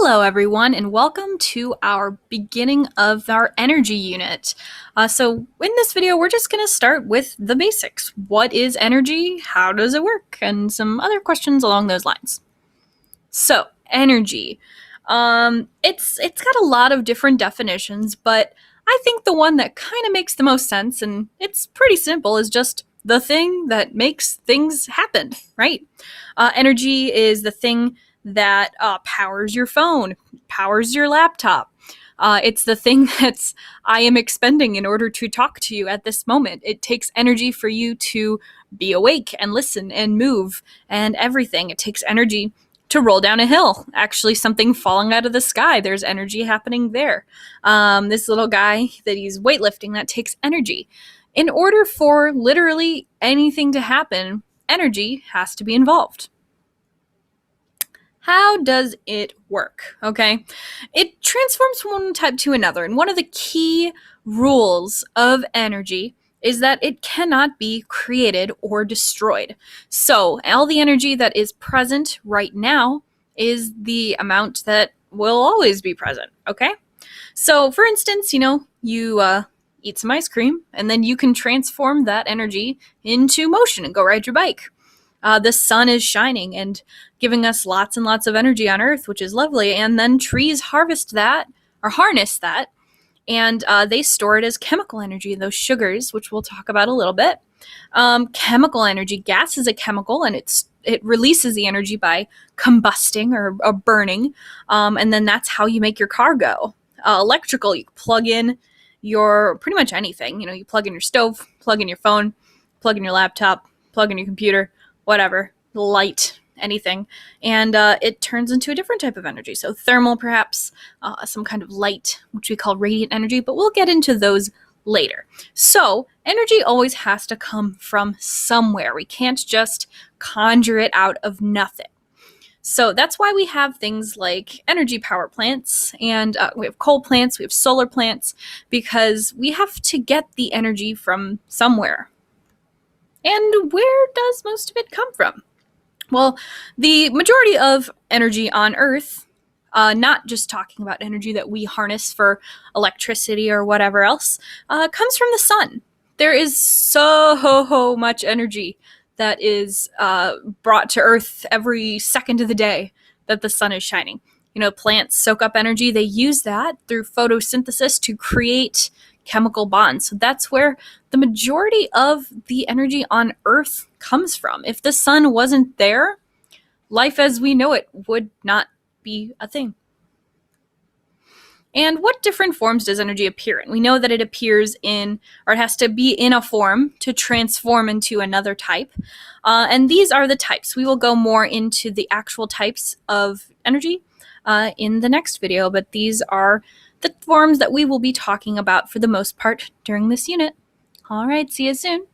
Hello, everyone, and welcome to our beginning of our energy unit. So in this video, we're just going to start with the basics. What is energy? How does it work? And some other questions along those lines. So, energy. It's got a lot of different definitions, but I think the one that kind of makes the most sense, and it's pretty simple, is just the thing that makes things happen, right? Energy is the thing that powers your phone, powers your laptop. It's the thing that's I am expending in order to talk to you at this moment. It takes energy for you to be awake and listen and move and everything. It takes energy to roll down a hill. Actually, something falling out of the sky, there's energy happening there. This little guy that he's weightlifting, that takes energy. In order for literally anything to happen, energy has to be involved. How does it work? Okay, it transforms from one type to another, and one of the key rules of energy is that it cannot be created or destroyed. So all the energy that is present right now is the amount that will always be present, okay? So for instance, you eat some ice cream, and then you can transform that energy into motion and go ride your bike. The sun is shining and giving us lots and lots of energy on Earth, which is lovely. And then trees harvest that or harness that, and they store it as chemical energy, those sugars, which we'll talk about a little bit. Chemical energy, gas is a chemical, and it releases the energy by combusting or burning, and then that's how you make your car go. Electrical, you plug in your pretty much anything. You plug in your stove, plug in your phone, plug in your laptop, plug in your computer, whatever, light, anything, and it turns into a different type of energy. So thermal, perhaps, some kind of light, which we call radiant energy, but we'll get into those later. So energy always has to come from somewhere. We can't just conjure it out of nothing. So that's why we have things like energy power plants, and we have coal plants, we have solar plants, because we have to get the energy from somewhere. And where does most of it come from? Well, the majority of energy on Earth, not just talking about energy that we harness for electricity or whatever else, comes from the sun. There is so much energy that is brought to Earth every second of the day that the sun is shining. Plants soak up energy. They use that through photosynthesis to create chemical bonds. So that's where the majority of the energy on Earth comes from. If the sun wasn't there, life as we know it would not be a thing. And what different forms does energy appear in? We know that it appears in, or it has to be in a form to transform into another type. And these are the types. We will go more into the actual types of energy in the next video, but these are the forms that we will be talking about for the most part during this unit. All right, see you soon.